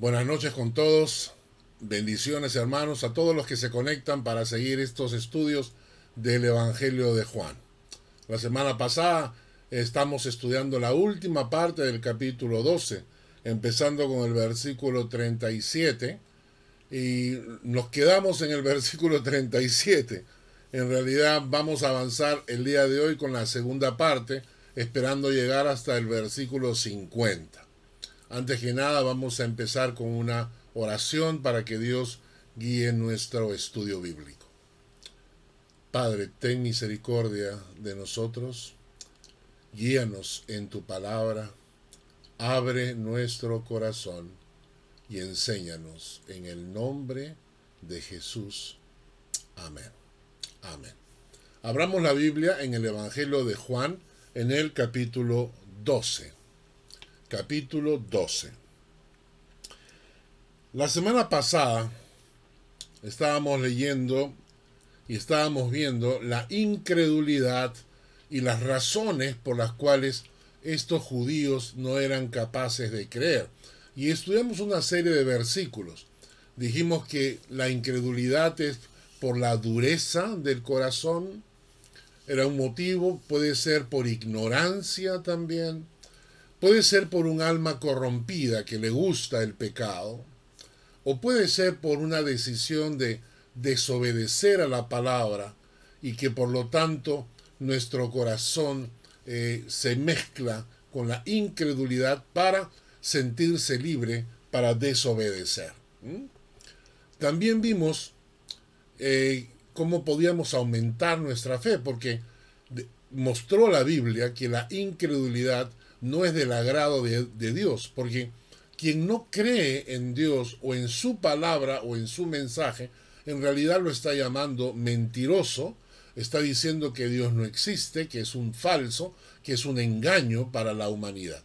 Buenas noches con todos. Bendiciones, hermanos, a todos los que se conectan para seguir estos estudios del Evangelio de Juan. La semana pasada estamos estudiando la última parte del capítulo 12, empezando con el versículo 37, y nos quedamos en el versículo 37. En realidad vamos a avanzar el día de hoy con la segunda parte, esperando llegar hasta el versículo 50. Antes que nada vamos a empezar con una oración para que Dios guíe nuestro estudio bíblico. Padre, ten misericordia de nosotros, guíanos en tu palabra, abre nuestro corazón y enséñanos en el nombre de Jesús. Amén. Amén. Abramos la Biblia en el Evangelio de Juan, en el capítulo 12. Capítulo 12. La semana pasada estábamos leyendo y estábamos viendo la incredulidad y las razones por las cuales estos judíos no eran capaces de creer. Y estudiamos una serie de versículos. Dijimos que la incredulidad es por la dureza del corazón. Era un motivo, puede ser por ignorancia también. Puede ser por un alma corrompida que le gusta el pecado, o puede ser por una decisión de desobedecer a la palabra y que por lo tanto nuestro corazón se mezcla con la incredulidad para sentirse libre para desobedecer. También vimos cómo podíamos aumentar nuestra fe, porque mostró la Biblia que la incredulidad no es del agrado de Dios, porque quien no cree en Dios o en su palabra o en su mensaje, en realidad lo está llamando mentiroso, está diciendo que Dios no existe, que es un falso, que es un engaño para la humanidad.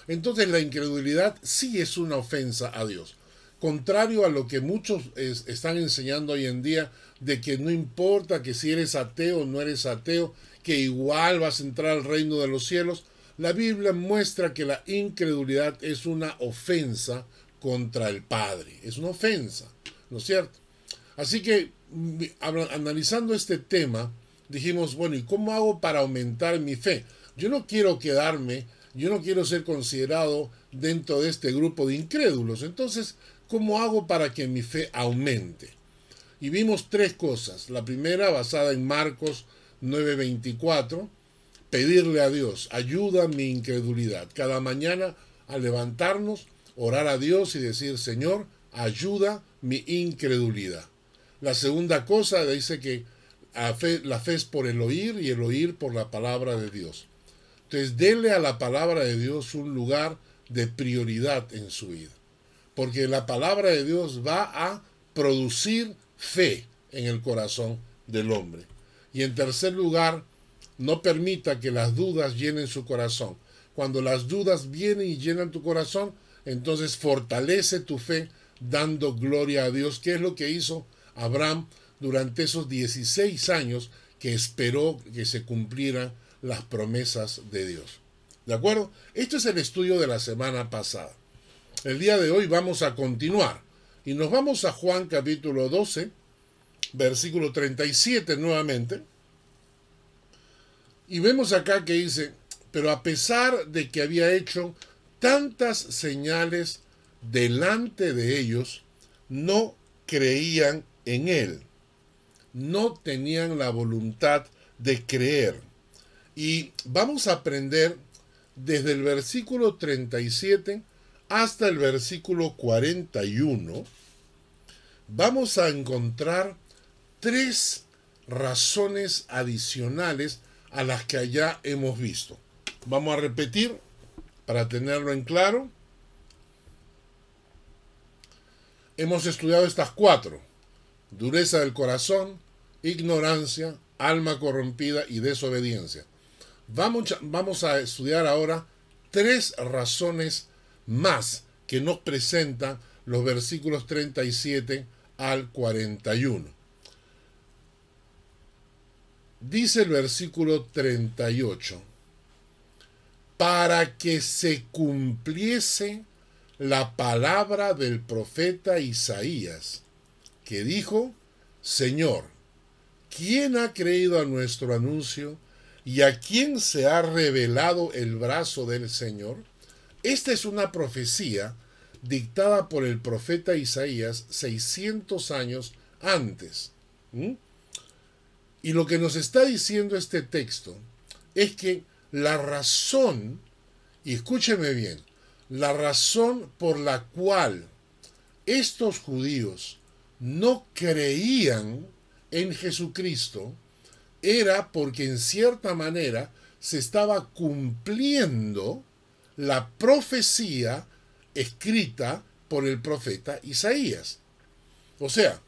Entonces la incredulidad sí es una ofensa a Dios. Contrario a lo que muchos están enseñando hoy en día, de que no importa que si eres ateo o no eres ateo, que igual vas a entrar al reino de los cielos, la Biblia muestra que la incredulidad es una ofensa contra el Padre. Es una ofensa, ¿no es cierto? Así que, analizando este tema, dijimos, bueno, ¿y cómo hago para aumentar mi fe? Yo no quiero ser considerado dentro de este grupo de incrédulos. Entonces, ¿cómo hago para que mi fe aumente? Y vimos tres cosas. La primera, basada en Marcos 9:24, pedirle a Dios, ayuda mi incredulidad. Cada mañana al levantarnos, orar a Dios y decir, Señor, ayuda mi incredulidad. La segunda cosa dice que la fe es por el oír y el oír por la palabra de Dios. Entonces, dele a la palabra de Dios un lugar de prioridad en su vida. Porque la palabra de Dios va a producir fe en el corazón del hombre. Y en tercer lugar, no permita que las dudas llenen su corazón. Cuando las dudas vienen y llenan tu corazón, entonces fortalece tu fe dando gloria a Dios, que es lo que hizo Abraham durante esos 16 años que esperó que se cumplieran las promesas de Dios. ¿De acuerdo? Esto es el estudio de la semana pasada. El día de hoy vamos a continuar y nos vamos a Juan capítulo 12, versículo 37 nuevamente. Y vemos acá que dice, pero a pesar de que había hecho tantas señales delante de ellos, no creían en él. No tenían la voluntad de creer. Y vamos a aprender desde el versículo 37 hasta el versículo 41. Vamos a encontrar tres razones adicionales a las que allá hemos visto. Vamos a repetir para tenerlo en claro. Hemos estudiado estas cuatro: dureza del corazón, ignorancia, alma corrompida y desobediencia. Vamos a estudiar ahora tres razones más que nos presentan los versículos 37 al 41. Dice el versículo 38, para que se cumpliese la palabra del profeta Isaías, que dijo: Señor, ¿quién ha creído a nuestro anuncio y a quién se ha revelado el brazo del Señor? Esta es una profecía dictada por el profeta Isaías 600 años antes. Y lo que nos está diciendo este texto es que la razón, y escúcheme bien, la razón por la cual estos judíos no creían en Jesucristo era porque en cierta manera se estaba cumpliendo la profecía escrita por el profeta Isaías. O sea,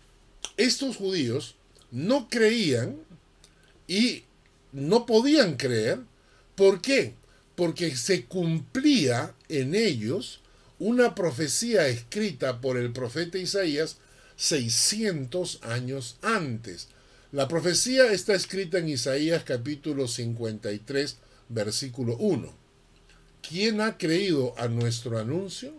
estos judíos no creían y no podían creer. ¿Por qué? Porque se cumplía en ellos una profecía escrita por el profeta Isaías 600 años antes. La profecía está escrita en Isaías capítulo 53, versículo 1. ¿Quién ha creído a nuestro anuncio?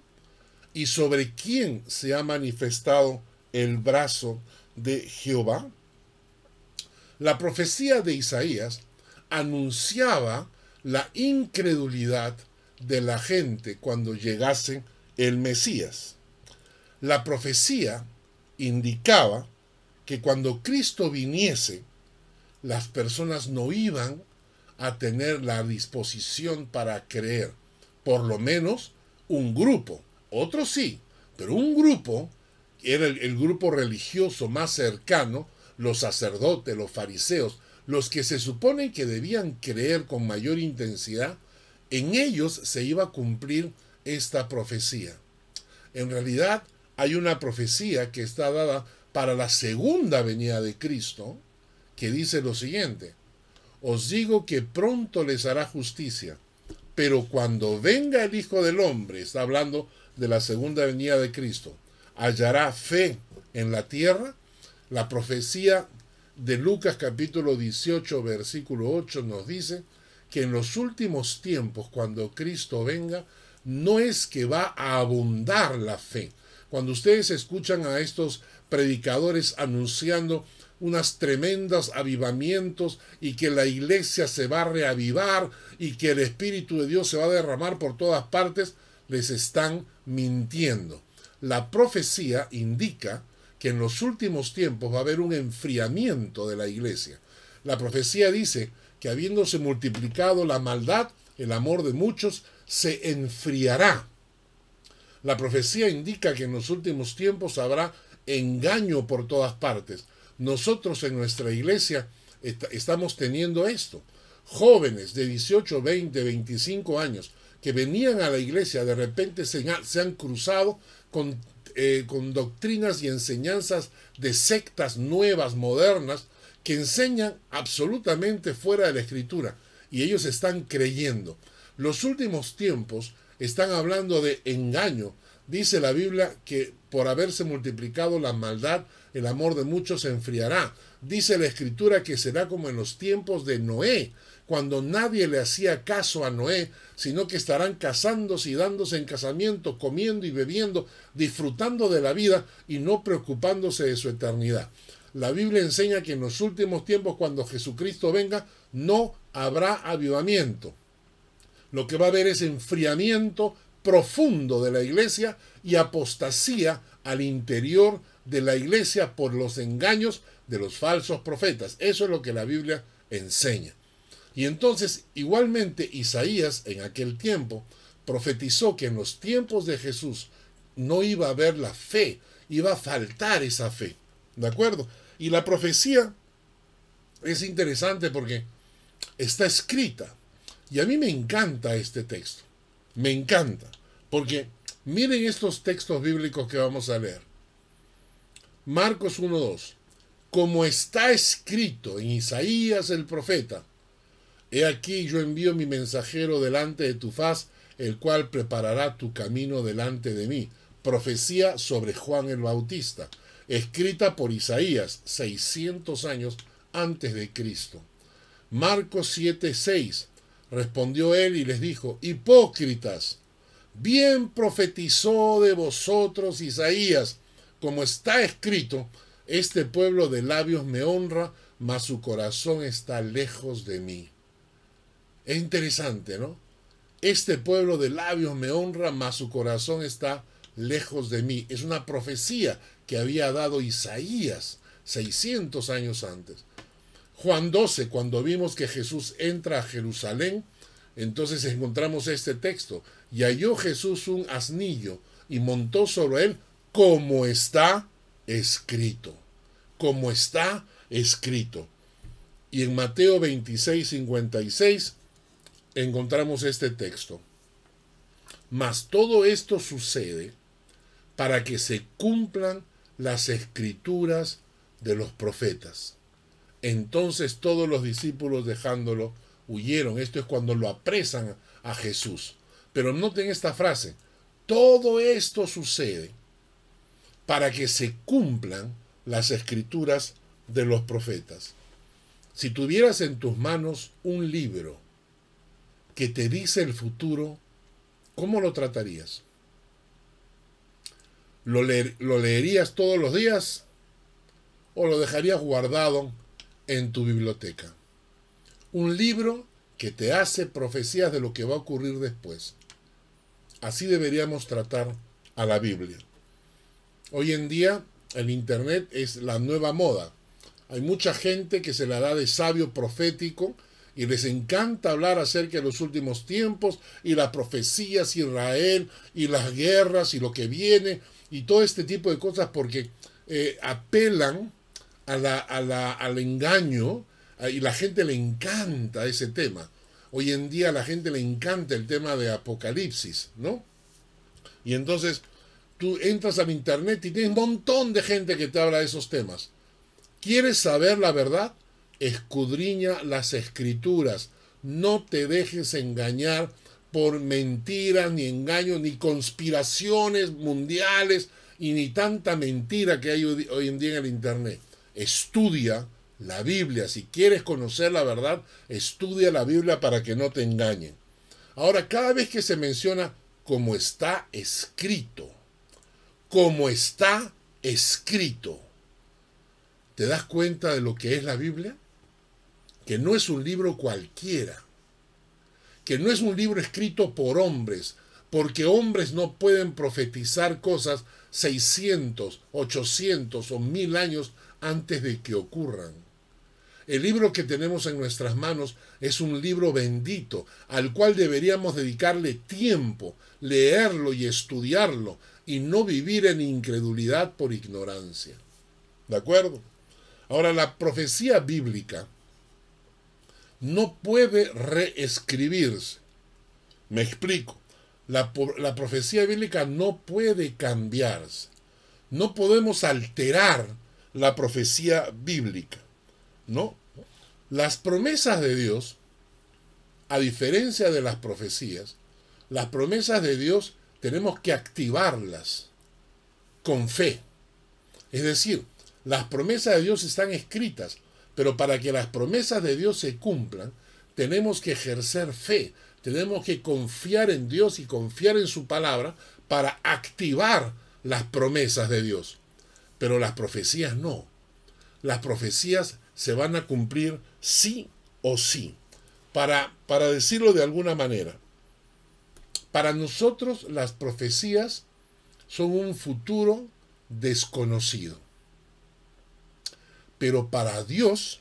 ¿Y sobre quién se ha manifestado el brazo de Jehová? La profecía de Isaías anunciaba la incredulidad de la gente cuando llegase el Mesías. La profecía indicaba que cuando Cristo viniese, las personas no iban a tener la disposición para creer. Por lo menos un grupo. Otros sí, pero un grupo, era el grupo religioso más cercano, los sacerdotes, los fariseos, los que se suponen que debían creer con mayor intensidad, en ellos se iba a cumplir esta profecía. En realidad hay una profecía que está dada para la segunda venida de Cristo, que dice lo siguiente: os digo que pronto les hará justicia, pero cuando venga el Hijo del Hombre, está hablando de la segunda venida de Cristo, hallará fe en la tierra. La profecía de Lucas capítulo 18, versículo 8 nos dice que en los últimos tiempos, cuando Cristo venga, no es que va a abundar la fe. Cuando ustedes escuchan a estos predicadores anunciando unas tremendos avivamientos y que la iglesia se va a reavivar y que el Espíritu de Dios se va a derramar por todas partes, les están mintiendo. La profecía indica que en los últimos tiempos va a haber un enfriamiento de la iglesia. La profecía dice que habiéndose multiplicado la maldad, el amor de muchos se enfriará. La profecía indica que en los últimos tiempos habrá engaño por todas partes. Nosotros en nuestra iglesia estamos teniendo esto. Jóvenes de 18, 20, 25 años que venían a la iglesia, de repente se han cruzado con doctrinas y enseñanzas de sectas nuevas, modernas, que enseñan absolutamente fuera de la Escritura, y ellos están creyendo. Los últimos tiempos están hablando de engaño. Dice la Biblia que por haberse multiplicado la maldad, el amor de muchos se enfriará. Dice la Escritura que será como en los tiempos de Noé, cuando nadie le hacía caso a Noé, sino que estarán casándose y dándose en casamiento, comiendo y bebiendo, disfrutando de la vida y no preocupándose de su eternidad. La Biblia enseña que en los últimos tiempos, cuando Jesucristo venga, no habrá avivamiento. Lo que va a haber es enfriamiento profundo de la iglesia y apostasía al interior de la iglesia por los engaños de los falsos profetas. Eso es lo que la Biblia enseña. Y entonces, igualmente, Isaías en aquel tiempo profetizó que en los tiempos de Jesús no iba a haber la fe, iba a faltar esa fe. ¿De acuerdo? Y la profecía es interesante porque está escrita. Y a mí me encanta este texto. Me encanta. Porque miren estos textos bíblicos que vamos a leer. Marcos 1:2. Como está escrito en Isaías el profeta: he aquí yo envío mi mensajero delante de tu faz, el cual preparará tu camino delante de mí. Profecía sobre Juan el Bautista, escrita por Isaías 600 años antes de Cristo. Marcos 7:6. Respondió él y les dijo: hipócritas, Bien profetizó de vosotros Isaías, como está escrito, este pueblo de labios me honra, mas su corazón está lejos de mí. Es interesante, ¿no? Este pueblo de labios me honra, mas su corazón está lejos de mí. Es una profecía que había dado Isaías 600 años antes. Juan 12, cuando vimos que Jesús entra a Jerusalén, entonces encontramos este texto. Y halló Jesús un asnillo y montó sobre él, como está escrito. Como está escrito. Y en Mateo 26, 56 encontramos este texto. Mas todo esto sucede para que se cumplan las escrituras de los profetas. Entonces todos los discípulos, dejándolo, huyeron. Esto es cuando lo apresan a Jesús. Pero noten esta frase. Todo esto sucede para que se cumplan las escrituras de los profetas. Si tuvieras en tus manos un libro que te dice el futuro, ¿cómo lo tratarías? ¿Lo leerías todos los días o lo dejarías guardado en tu biblioteca? Un libro que te hace profecías de lo que va a ocurrir después. Así deberíamos tratar a la Biblia. Hoy en día el Internet es la nueva moda. Hay mucha gente que se la da de sabio profético y les encanta hablar acerca de los últimos tiempos y las profecías, Israel y las guerras y lo que viene y todo este tipo de cosas porque apelan al engaño y la gente le encanta ese tema. Hoy en día a la gente le encanta el tema de Apocalipsis, ¿no? Y entonces tú entras al Internet y tienes un montón de gente que te habla de esos temas. ¿Quieres saber la verdad? Escudriña las escrituras. No te dejes engañar por mentiras, ni engaños, ni conspiraciones mundiales, y ni tanta mentira que hay hoy en día en el Internet. Estudia la Biblia. Si quieres conocer la verdad, estudia la Biblia para que no te engañen. Ahora, cada vez que se menciona como está escrito, como está escrito, ¿te das cuenta de lo que es la Biblia? Que no es un libro cualquiera, que no es un libro escrito por hombres, porque hombres no pueden profetizar cosas 600, 800 o 1000 años antes de que ocurran. El libro que tenemos en nuestras manos es un libro bendito, al cual deberíamos dedicarle tiempo, leerlo y estudiarlo, y no vivir en incredulidad por ignorancia. ¿De acuerdo? Ahora, la profecía bíblica no puede reescribirse. Me explico. La profecía bíblica no puede cambiarse. No podemos alterar la profecía bíblica, ¿no? Las promesas de Dios, a diferencia de las profecías, las promesas de Dios tenemos que activarlas con fe. Es decir, las promesas de Dios están escritas, pero para que las promesas de Dios se cumplan, tenemos que ejercer fe, tenemos que confiar en Dios y confiar en su palabra para activar las promesas de Dios. Pero las profecías no. Las profecías se van a cumplir sí o sí. Para decirlo de alguna manera, para nosotros las profecías son un futuro desconocido. Pero para Dios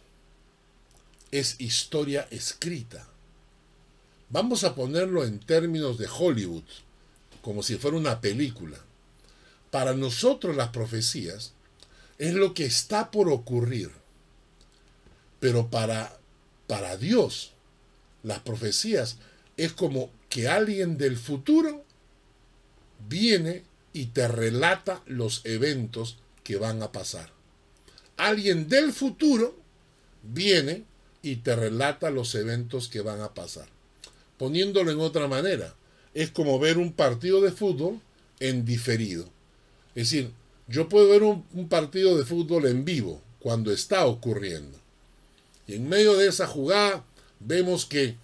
es historia escrita. Vamos a ponerlo en términos de Hollywood, como si fuera una película. Para nosotros las profecías es lo que está por ocurrir. Pero para Dios, las profecías es como que alguien del futuro viene y te relata los eventos que van a pasar. Alguien del futuro viene y te relata los eventos que van a pasar. Poniéndolo en otra manera, es como ver un partido de fútbol en diferido. Es decir, yo puedo ver un partido de fútbol en vivo cuando está ocurriendo. Y en medio de esa jugada vemos que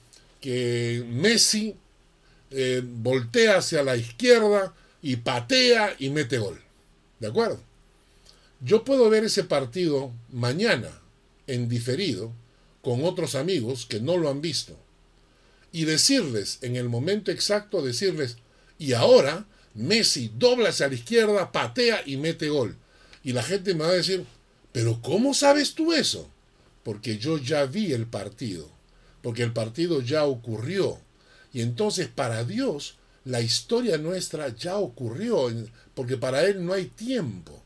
Messi voltea hacia la izquierda y patea y mete gol. ¿De acuerdo? Yo puedo ver ese partido mañana en diferido con otros amigos que no lo han visto y decirles en el momento exacto, decirles, y ahora Messi dobla hacia la izquierda, patea y mete gol. Y la gente me va a decir, pero ¿cómo sabes tú eso? Porque yo ya vi el partido, porque el partido ya ocurrió. Y entonces para Dios la historia nuestra ya ocurrió, porque para Él no hay tiempo.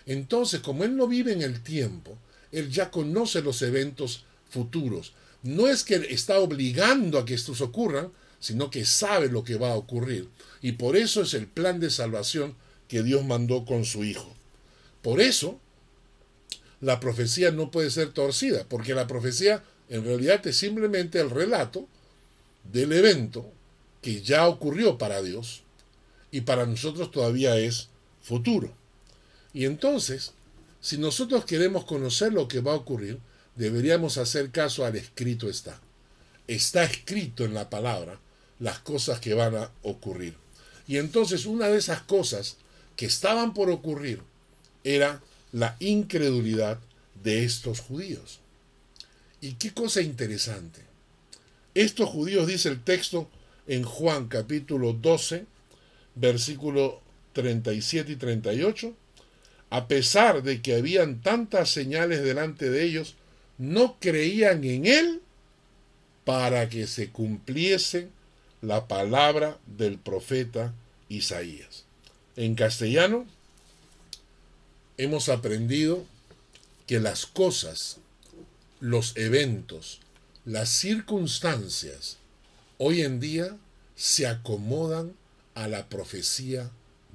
Entonces, como Él no vive en el tiempo, Él ya conoce los eventos futuros. No es que está obligando a que estos ocurran, sino que sabe lo que va a ocurrir. Y por eso es el plan de salvación que Dios mandó con su Hijo. Por eso, la profecía no puede ser torcida, porque la profecía en realidad es simplemente el relato del evento que ya ocurrió para Dios y para nosotros todavía es futuro. Y entonces, si nosotros queremos conocer lo que va a ocurrir, deberíamos hacer caso al escrito está. Está escrito en la palabra las cosas que van a ocurrir. Y entonces una de esas cosas que estaban por ocurrir era la incredulidad de estos judíos. Y qué cosa interesante. Estos judíos, dice el texto en Juan capítulo 12, versículo 37 y 38, a pesar de que habían tantas señales delante de ellos, no creían en él para que se cumpliese la palabra del profeta Isaías. En castellano hemos aprendido que las cosas, los eventos, las circunstancias hoy en día se acomodan a la profecía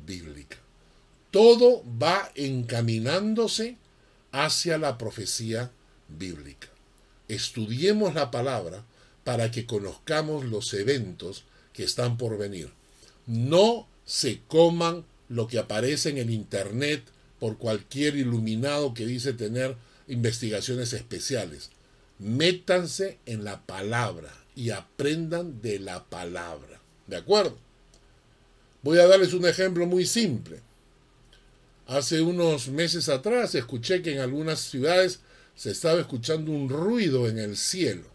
bíblica. Todo va encaminándose hacia la profecía bíblica. Estudiemos la palabra para que conozcamos los eventos que están por venir. No se coman lo que aparece en el internet por cualquier iluminado que dice tener investigaciones especiales. Métanse en la palabra y aprendan de la palabra. ¿De acuerdo? Voy a darles un ejemplo muy simple. Hace unos meses atrás escuché que en algunas ciudades se estaba escuchando un ruido en el cielo.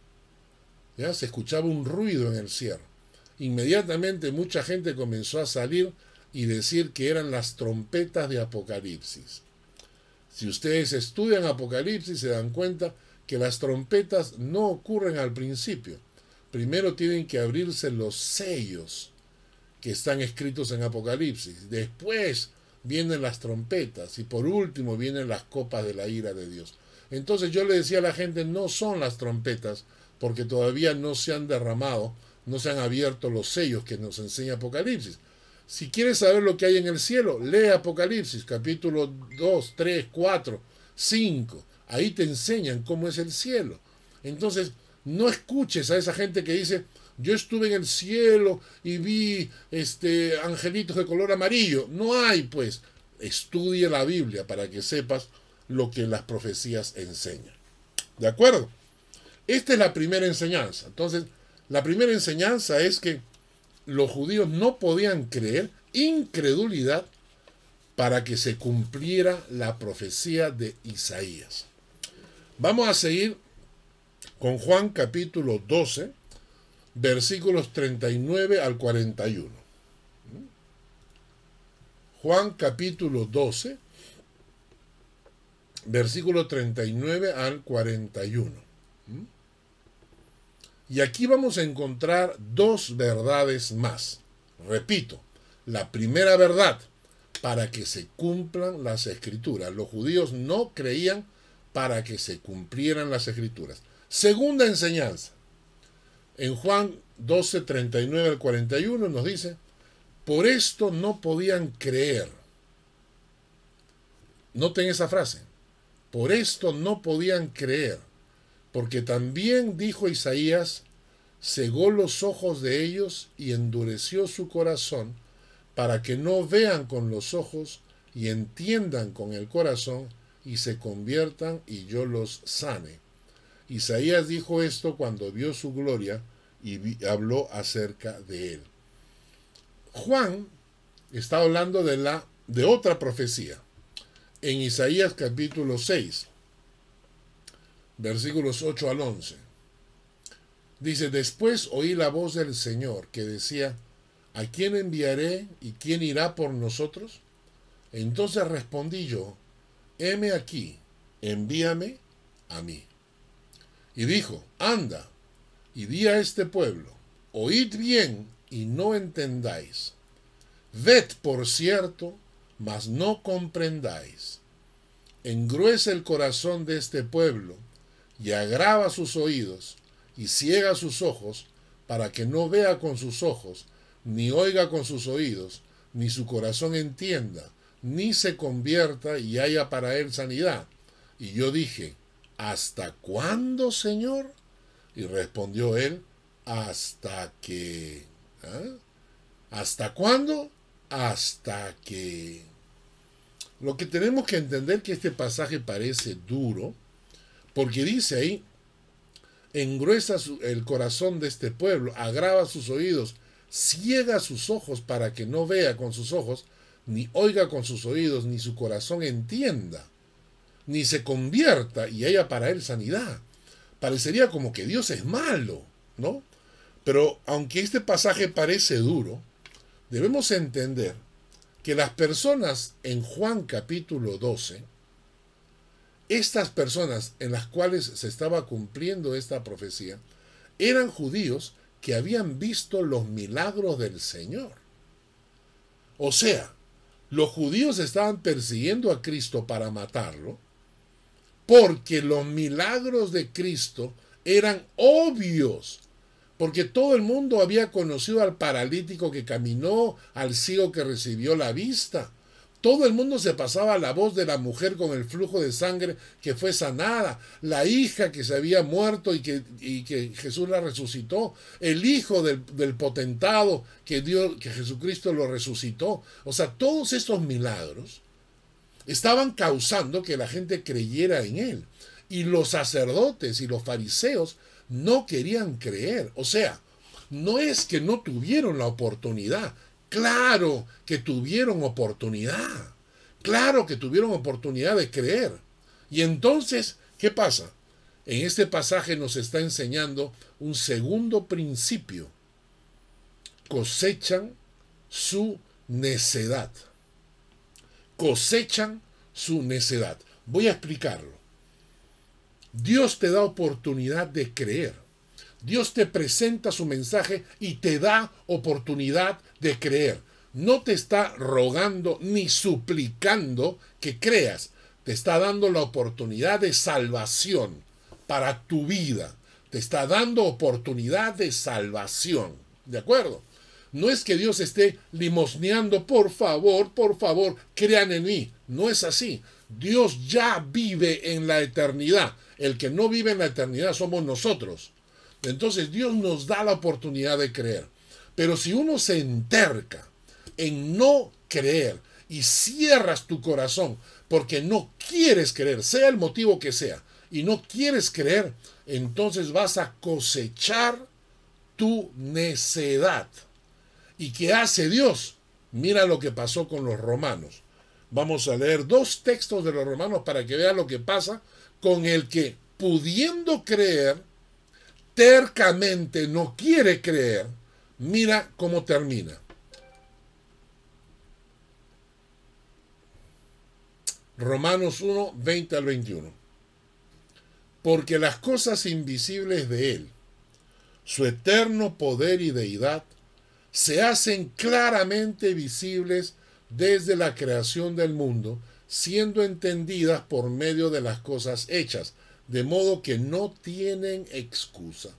¿Ya? Se escuchaba un ruido en el cielo. Inmediatamente mucha gente comenzó a salir y decir que eran las trompetas de Apocalipsis. Si ustedes estudian Apocalipsis se dan cuenta que las trompetas no ocurren al principio. Primero tienen que abrirse los sellos que están escritos en Apocalipsis. Después vienen las trompetas y por último vienen las copas de la ira de Dios. Entonces yo le decía a la gente, no son las trompetas porque todavía no se han derramado, no se han abierto los sellos que nos enseña Apocalipsis. Si quieres saber lo que hay en el cielo, lee Apocalipsis, capítulo 2, 3, 4, 5. Ahí te enseñan cómo es el cielo. Entonces, no escuches a esa gente que dice, yo estuve en el cielo y vi angelitos de color amarillo. No hay, pues. Estudie la Biblia para que sepas lo que las profecías enseñan. ¿De acuerdo? Esta es la primera enseñanza. Entonces, la primera enseñanza es que los judíos no podían creer, incredulidad, para que se cumpliera la profecía de Isaías. Vamos a seguir con Juan capítulo 12, versículos 39 al 41. Juan capítulo 12, versículo 39 al 41. Y aquí vamos a encontrar dos verdades más. Repito, la primera verdad, para que se cumplan las escrituras. Los judíos no creían para que se cumplieran las escrituras. Segunda enseñanza. En Juan 12, 39 al 41 nos dice, por esto no podían creer. Noten esa frase. Por esto no podían creer, porque también dijo Isaías, cegó los ojos de ellos y endureció su corazón, para que no vean con los ojos y entiendan con el corazón y se conviertan y yo los sane. Isaías dijo esto cuando vio su gloria y habló acerca de él. Juan está hablando de otra profecía. En Isaías capítulo 6, versículos 8 al 11. Dice, después oí la voz del Señor que decía, ¿a quién enviaré y quién irá por nosotros? Entonces respondí yo, heme aquí, envíame a mí. Y dijo, anda, y di a este pueblo, oíd bien y no entendáis. Ved, por cierto, mas no comprendáis. Engruesa el corazón de este pueblo, y agrava sus oídos, y ciega sus ojos, para que no vea con sus ojos, ni oiga con sus oídos, ni su corazón entienda, ni se convierta y haya para él sanidad. Y yo dije, ¿hasta cuándo, Señor? Y respondió él, hasta que... ¿Hasta cuándo? Hasta que... Lo que tenemos que entender que este pasaje parece duro, porque dice ahí, engruesa el corazón de este pueblo, agrava sus oídos, ciega sus ojos para que no vea con sus ojos, ni oiga con sus oídos, ni su corazón entienda, ni se convierta y haya para él sanidad. Parecería como que Dios es malo, ¿no? Pero aunque este pasaje parece duro, debemos entender que las personas en Juan capítulo 12, estas personas en las cuales se estaba cumpliendo esta profecía, eran judíos que habían visto los milagros del Señor. O sea, los judíos estaban persiguiendo a Cristo para matarlo, porque los milagros de Cristo eran obvios, porque todo el mundo había conocido al paralítico que caminó, al ciego que recibió la vista. Todo el mundo se pasaba la voz de la mujer con el flujo de sangre que fue sanada, la hija que se había muerto y que Jesús la resucitó, el hijo del potentado que Jesucristo lo resucitó. O sea, todos estos milagros estaban causando que la gente creyera en él. Y los sacerdotes y los fariseos no querían creer. O sea, no es que no tuvieron la oportunidad. Claro que tuvieron oportunidad. Claro que tuvieron oportunidad de creer. Y entonces, ¿qué pasa? En este pasaje nos está enseñando un segundo principio. Cosechan su necedad. Cosechan su necedad. Voy a explicarlo. Dios te da oportunidad de creer. Dios te presenta su mensaje y te da oportunidad de creer. No te está rogando ni suplicando que creas. Te está dando la oportunidad de salvación para tu vida. Te está dando oportunidad de salvación. ¿De acuerdo? No es que Dios esté limosneando, por favor, crean en mí. No es así. Dios ya vive en la eternidad. El que no vive en la eternidad somos nosotros. Entonces Dios nos da la oportunidad de creer. Pero si uno se enterca en no creer y cierras tu corazón porque no quieres creer, sea el motivo que sea, y no quieres creer, entonces vas a cosechar tu necedad. ¿Y qué hace Dios? Mira lo que pasó con los romanos. Vamos a leer 2 textos de los romanos para que vean lo que pasa con el que, pudiendo creer, tercamente no quiere creer. Mira cómo termina. Romanos 1, 20 al 21. Porque las cosas invisibles de Él, su eterno poder y deidad, se hacen claramente visibles desde la creación del mundo, siendo entendidas por medio de las cosas hechas, de modo que no tienen excusa.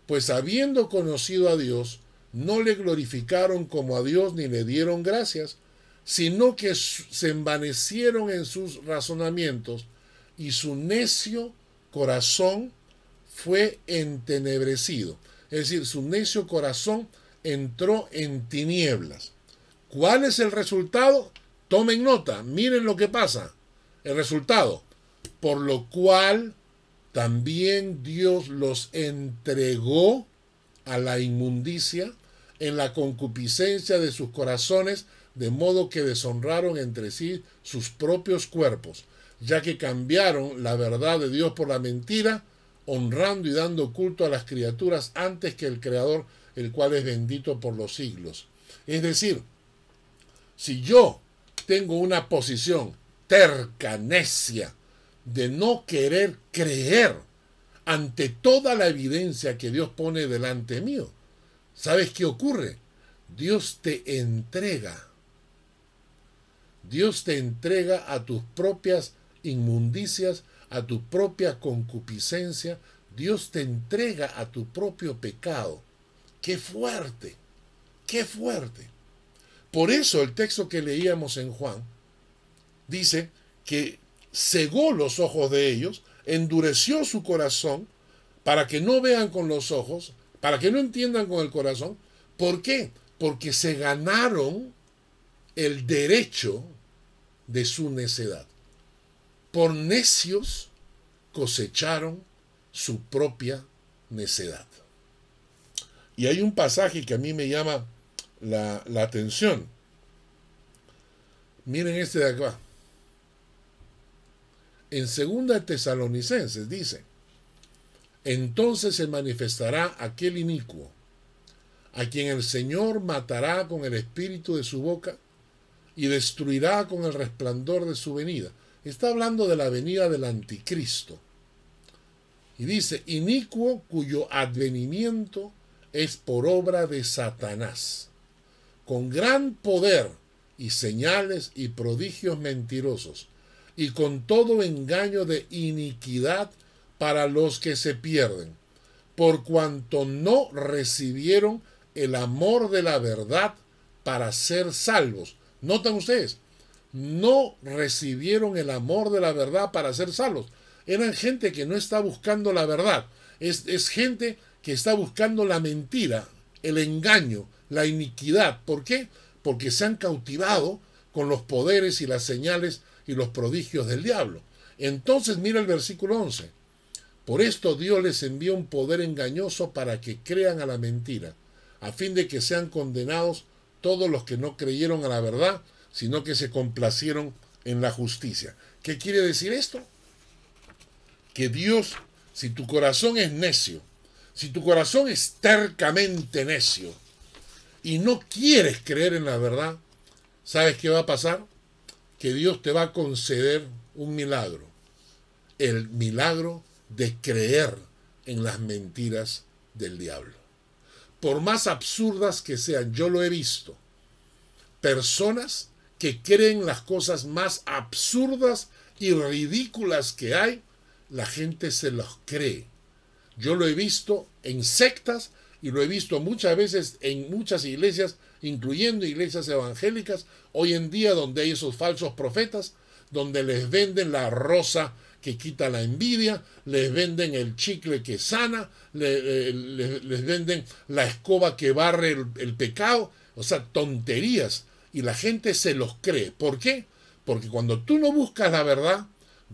Pues habiendo conocido a Dios, no le glorificaron como a Dios ni le dieron gracias, sino que se envanecieron en sus razonamientos, y su necio corazón fue entenebrecido. Es decir, su necio corazón entró en tinieblas. ¿Cuál es el resultado? Tomen nota, miren lo que pasa. El resultado, por lo cual también Dios los entregó a la inmundicia en la concupiscencia de sus corazones, de modo que deshonraron entre sí sus propios cuerpos, ya que cambiaron la verdad de Dios por la mentira, honrando y dando culto a las criaturas antes que el Creador, el cual es bendito por los siglos. Es decir, si yo tengo una posición terca, necia, de no querer creer ante toda la evidencia que Dios pone delante mío, ¿sabes qué ocurre? Dios te entrega a tus propias inmundicias, a tu propia concupiscencia. Dios te entrega a tu propio pecado. ¡Qué fuerte! ¡Qué fuerte! Por eso el texto que leíamos en Juan dice que cegó los ojos de ellos, endureció su corazón para que no vean con los ojos, para que no entiendan con el corazón. ¿Por qué? Porque se ganaron el derecho de su necedad. Por necios cosecharon su propia necedad. Y hay un pasaje que a mí me llama la atención. Miren este de acá. En 2 Tesalonicenses dice: entonces se manifestará aquel inicuo, a quien el Señor matará con el espíritu de su boca y destruirá con el resplandor de su venida. Está hablando de la venida del anticristo. Y dice: inicuo cuyo advenimiento es por obra de Satanás, con gran poder y señales y prodigios mentirosos, y con todo engaño de iniquidad para los que se pierden, por cuanto no recibieron el amor de la verdad para ser salvos. Notan ustedes, no recibieron el amor de la verdad para ser salvos. Eran gente que no está buscando la verdad. Es gente que está buscando la mentira, el engaño, la iniquidad. ¿Por qué? Porque se han cautivado con los poderes y las señales y los prodigios del diablo. Entonces mira el versículo 11. Por esto Dios les envía un poder engañoso para que crean a la mentira, a fin de que sean condenados todos los que no creyeron a la verdad, sino que se complacieron en la justicia. ¿Qué quiere decir esto? Que Dios, si tu corazón es necio, si tu corazón es tercamente necio y no quieres creer en la verdad, ¿sabes qué va a pasar? Que Dios te va a conceder un milagro. El milagro de creer en las mentiras del diablo. Por más absurdas que sean, yo lo he visto. Personas que creen las cosas más absurdas y ridículas que hay, la gente se los cree. Yo lo he visto en sectas y lo he visto muchas veces en muchas iglesias, incluyendo iglesias evangélicas, hoy en día donde hay esos falsos profetas, donde les venden la rosa que quita la envidia, les venden el chicle que sana, les venden la escoba que barre el pecado, o sea, tonterías, y la gente se los cree. ¿Por qué? Porque cuando tú no buscas la verdad,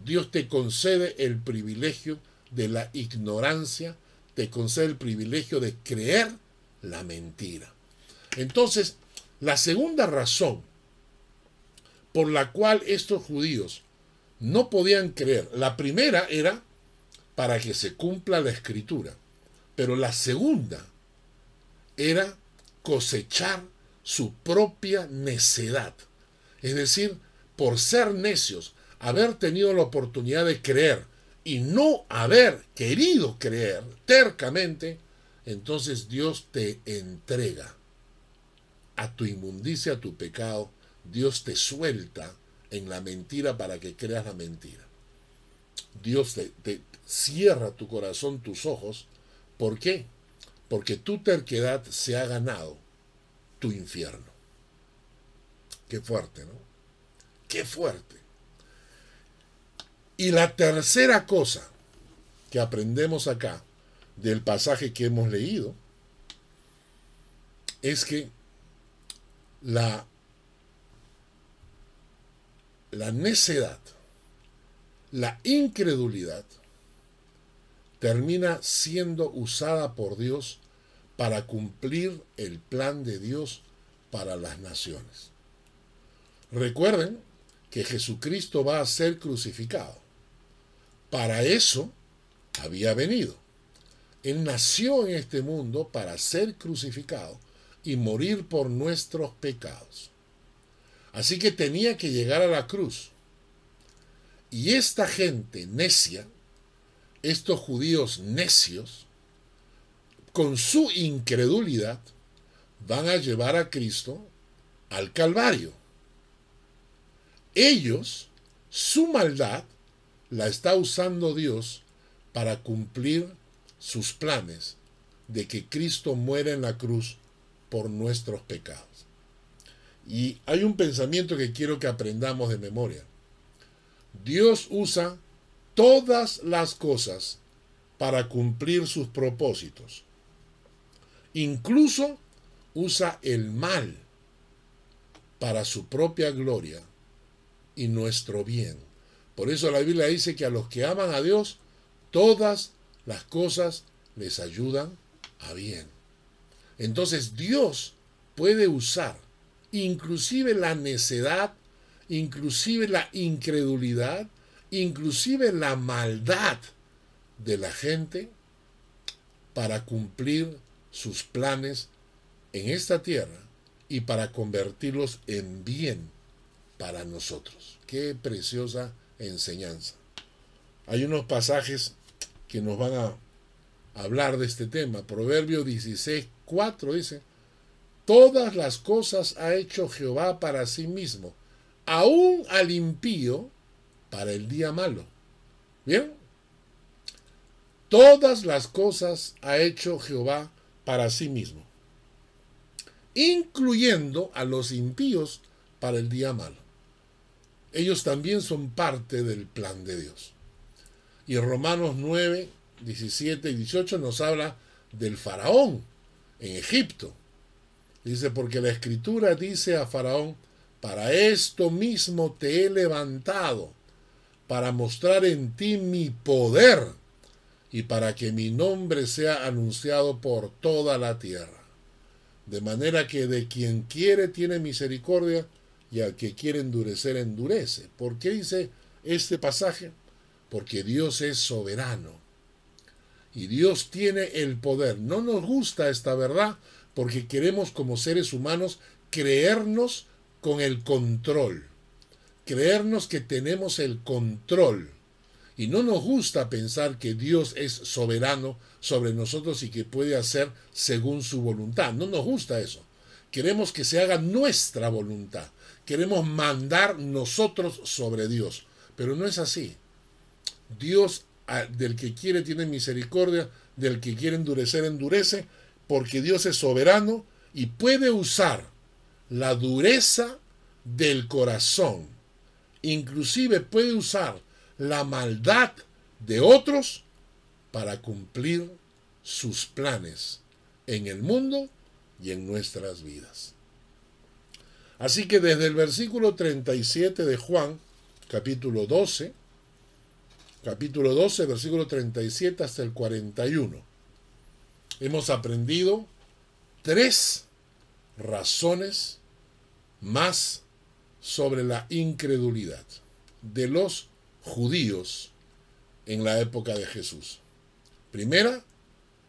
Dios te concede el privilegio de la ignorancia, te concede el privilegio de creer la mentira. Entonces, la segunda razón por la cual estos judíos no podían creer, la primera era para que se cumpla la escritura, pero la segunda era cosechar su propia necedad. Es decir, por ser necios, haber tenido la oportunidad de creer y no haber querido creer tercamente, entonces Dios te entrega a tu inmundicia, a tu pecado. Dios te suelta en la mentira para que creas la mentira. Dios te cierra tu corazón, tus ojos. ¿Por qué? Porque tu terquedad se ha ganado tu infierno. Qué fuerte, ¿no? Qué fuerte. Y la tercera cosa que aprendemos acá del pasaje que hemos leído es que la necedad, la incredulidad termina siendo usada por Dios para cumplir el plan de Dios para las naciones. Recuerden que Jesucristo va a ser crucificado. Para eso había venido. Él nació en este mundo para ser crucificado y morir por nuestros pecados. Así que tenía que llegar a la cruz. Y esta gente necia, estos judíos necios, con su incredulidad, van a llevar a Cristo al Calvario. Ellos, su maldad, la está usando Dios para cumplir sus planes de que Cristo muera en la cruz por nuestros pecados. Y hay un pensamiento que quiero que aprendamos de memoria. Dios usa todas las cosas para cumplir sus propósitos. Incluso usa el mal para su propia gloria y nuestro bien. Por eso la Biblia dice que a los que aman a Dios, todas las cosas les ayudan a bien. Entonces Dios puede usar inclusive la necedad, inclusive la incredulidad, inclusive la maldad de la gente para cumplir sus planes en esta tierra y para convertirlos en bien para nosotros. Qué preciosa enseñanza. Hay unos pasajes que nos van a hablar de este tema. Proverbios 16:4 dice: todas las cosas ha hecho Jehová para sí mismo, aún al impío para el día malo. ¿Bien? Todas las cosas ha hecho Jehová para sí mismo, incluyendo a los impíos para el día malo. Ellos también son parte del plan de Dios. Y Romanos 9, 17 y 18 nos habla del faraón en Egipto. Dice, porque la Escritura dice a Faraón: para esto mismo te he levantado, para mostrar en ti mi poder y para que mi nombre sea anunciado por toda la tierra. De manera que de quien quiere tiene misericordia y al que quiere endurecer, endurece. ¿Por qué dice este pasaje? Porque Dios es soberano y Dios tiene el poder. No nos gusta esta verdad porque queremos como seres humanos creernos con el control, creernos que tenemos el control. Y no nos gusta pensar que Dios es soberano sobre nosotros y que puede hacer según su voluntad. No nos gusta eso. Queremos que se haga nuestra voluntad. Queremos mandar nosotros sobre Dios. Pero no es así. Dios, del que quiere tiene misericordia, del que quiere endurecer, endurece, porque Dios es soberano y puede usar la dureza del corazón. Inclusive puede usar la maldad de otros para cumplir sus planes en el mundo y en nuestras vidas. Así que desde el versículo 37 de Juan, capítulo 12, versículo 37 hasta el 41, hemos aprendido 3 razones más sobre la incredulidad de los judíos en la época de Jesús. Primera,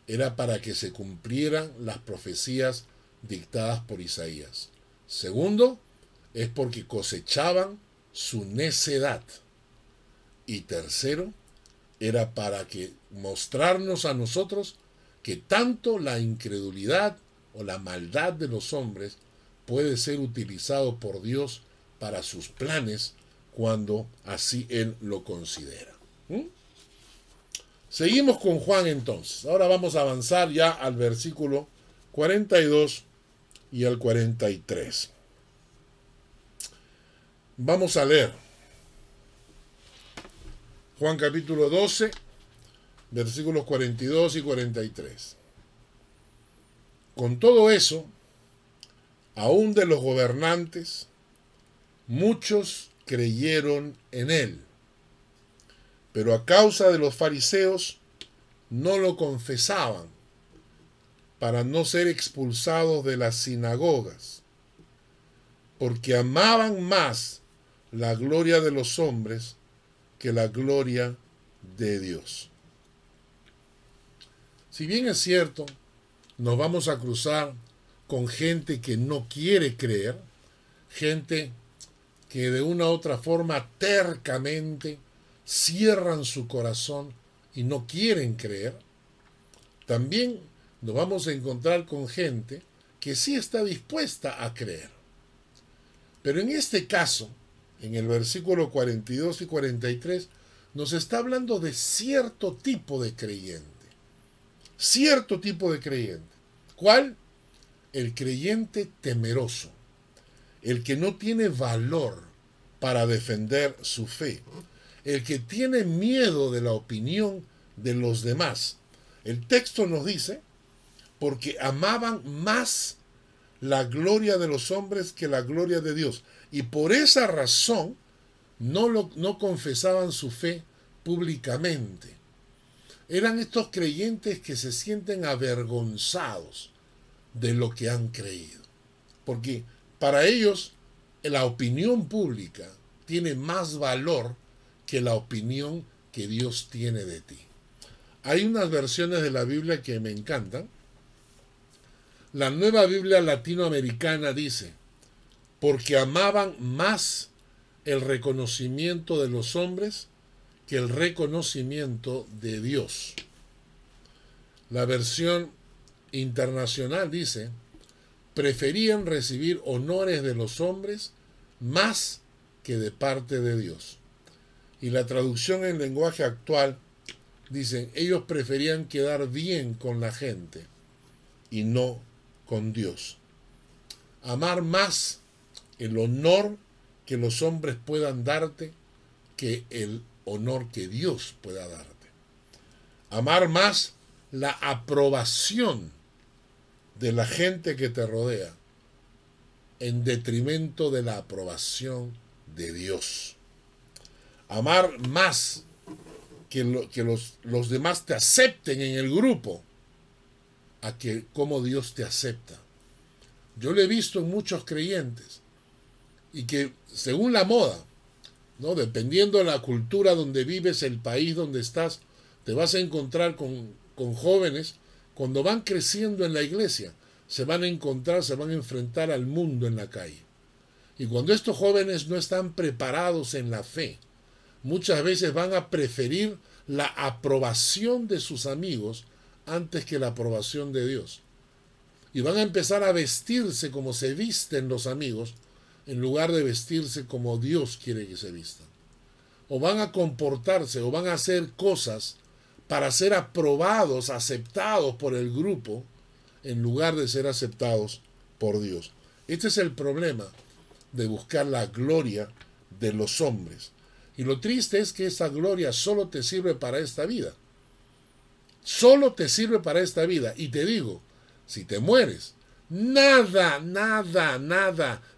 era para que se cumplieran las profecías dictadas por Isaías. Segundo, es porque cosechaban su necedad. Y tercero, era para que mostrarnos a nosotros que tanto la incredulidad o la maldad de los hombres puede ser utilizado por Dios para sus planes cuando así Él lo considera. Seguimos con Juan entonces. Ahora vamos a avanzar ya al versículo 42 y al 43. Vamos a leer Juan capítulo 12, versículos 42 y 43. Con todo eso, aún de los gobernantes, muchos creyeron en él, pero a causa de los fariseos no lo confesaban para no ser expulsados de las sinagogas, porque amaban más la gloria de los hombres que la gloria de Dios. Si bien es cierto, nos vamos a cruzar con gente que no quiere creer, gente que de una u otra forma tercamente cierran su corazón y no quieren creer, también nos vamos a encontrar con gente que sí está dispuesta a creer. Pero en este caso, en el versículo 42 y 43, nos está hablando de cierto tipo de creyente. Cierto tipo de creyente. ¿Cuál? El creyente temeroso. El que no tiene valor para defender su fe. El que tiene miedo de la opinión de los demás. El texto nos dice, porque amaban más la gloria de los hombres que la gloria de Dios. Y por esa razón no confesaban su fe públicamente. Eran estos creyentes que se sienten avergonzados de lo que han creído. Porque para ellos la opinión pública tiene más valor que la opinión que Dios tiene de ti. Hay unas versiones de la Biblia que me encantan. La Nueva Biblia Latinoamericana dice, porque amaban más el reconocimiento de los hombres que el reconocimiento de Dios. La versión internacional dice, preferían recibir honores de los hombres más que de parte de Dios. Y la traducción en lenguaje actual dicen, ellos preferían quedar bien con la gente y no con Dios. Amar más el honor que los hombres puedan darte que el honor que Dios pueda darte. Amar más la aprobación de la gente que te rodea en detrimento de la aprobación de Dios. Amar más que los demás te acepten en el grupo a que cómo Dios te acepta. Yo lo he visto en muchos creyentes y que según la moda, ¿no? Dependiendo de la cultura donde vives, el país donde estás, te vas a encontrar con jóvenes cuando van creciendo en la iglesia, se van a enfrentar al mundo en la calle. Y cuando estos jóvenes no están preparados en la fe, muchas veces van a preferir la aprobación de sus amigos antes que la aprobación de Dios. Y van a empezar a vestirse como se visten los amigos, en lugar de vestirse como Dios quiere que se vistan. O van a comportarse o van a hacer cosas para ser aprobados, aceptados por el grupo, en lugar de ser aceptados por Dios. Este es el problema de buscar la gloria de los hombres. Y lo triste es que esa gloria solo te sirve para esta vida. Solo te sirve para esta vida. Y te digo, si te mueres, nada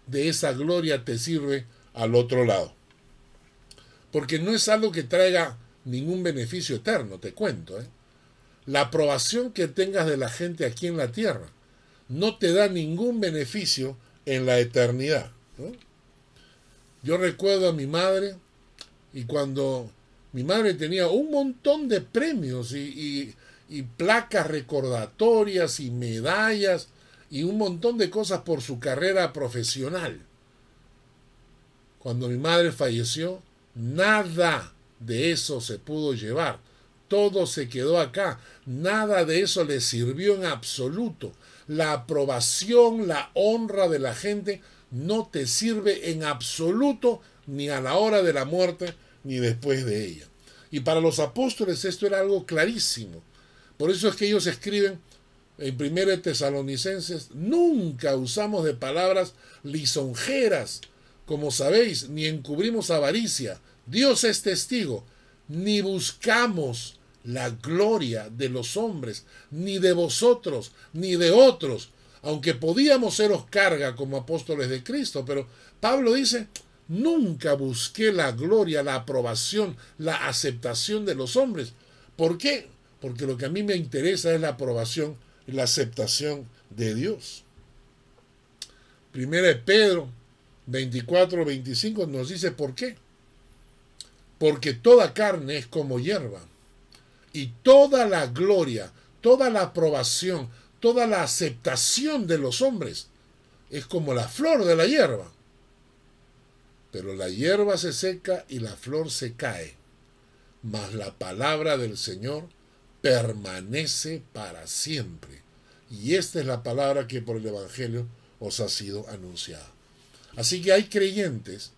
de esa gloria te sirve al otro lado. Porque no es algo que traiga ningún beneficio eterno, te cuento. La aprobación que tengas de la gente aquí en la tierra no te da ningún beneficio en la eternidad, ¿no? Yo recuerdo a mi madre, y cuando mi madre tenía un montón de premios y placas recordatorias y medallas y un montón de cosas por su carrera profesional. Cuando mi madre falleció, nada de eso se pudo llevar. Todo se quedó acá. Nada de eso le sirvió en absoluto. La aprobación, la honra de la gente no te sirve en absoluto ni a la hora de la muerte ni después de ella. Y para los apóstoles esto era algo clarísimo. Por eso es que ellos escriben en 1 Tesalonicenses, nunca usamos de palabras lisonjeras, como sabéis, ni encubrimos avaricia. Dios es testigo, ni buscamos la gloria de los hombres, ni de vosotros, ni de otros, aunque podíamos seros carga como apóstoles de Cristo, pero Pablo dice, nunca busqué la gloria, la aprobación, la aceptación de los hombres. ¿Por qué? Porque lo que a mí me interesa es la aprobación, la aceptación de Dios. Primera de Pedro 24-25 nos dice por qué. Porque toda carne es como hierba, y toda la gloria, toda la aprobación, toda la aceptación de los hombres es como la flor de la hierba. Pero la hierba se seca y la flor se cae, mas la palabra del Señor permanece para siempre. Y esta es la palabra que por el Evangelio os ha sido anunciada. Así que hay creyentes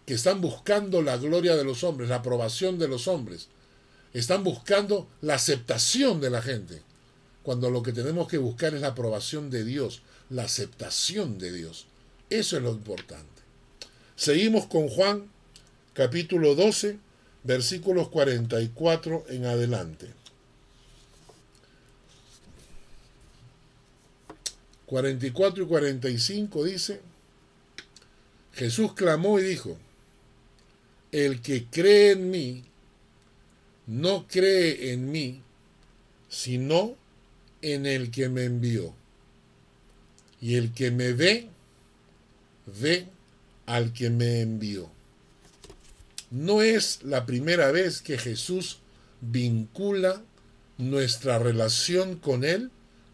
que están buscando la gloria de los hombres, la aprobación de los hombres. Están buscando la aceptación de la gente, cuando lo que tenemos que buscar es la aprobación de Dios, la aceptación de Dios. Eso es lo importante. Seguimos con Juan, capítulo 12, versículos 44 en adelante. 44 y 45 dice: Jesús clamó y dijo: el que cree en mí, no cree en mí, sino en el que me envió. Y el que me ve, ve al que me envió. No es la primera vez que Jesús vincula nuestra relación con Él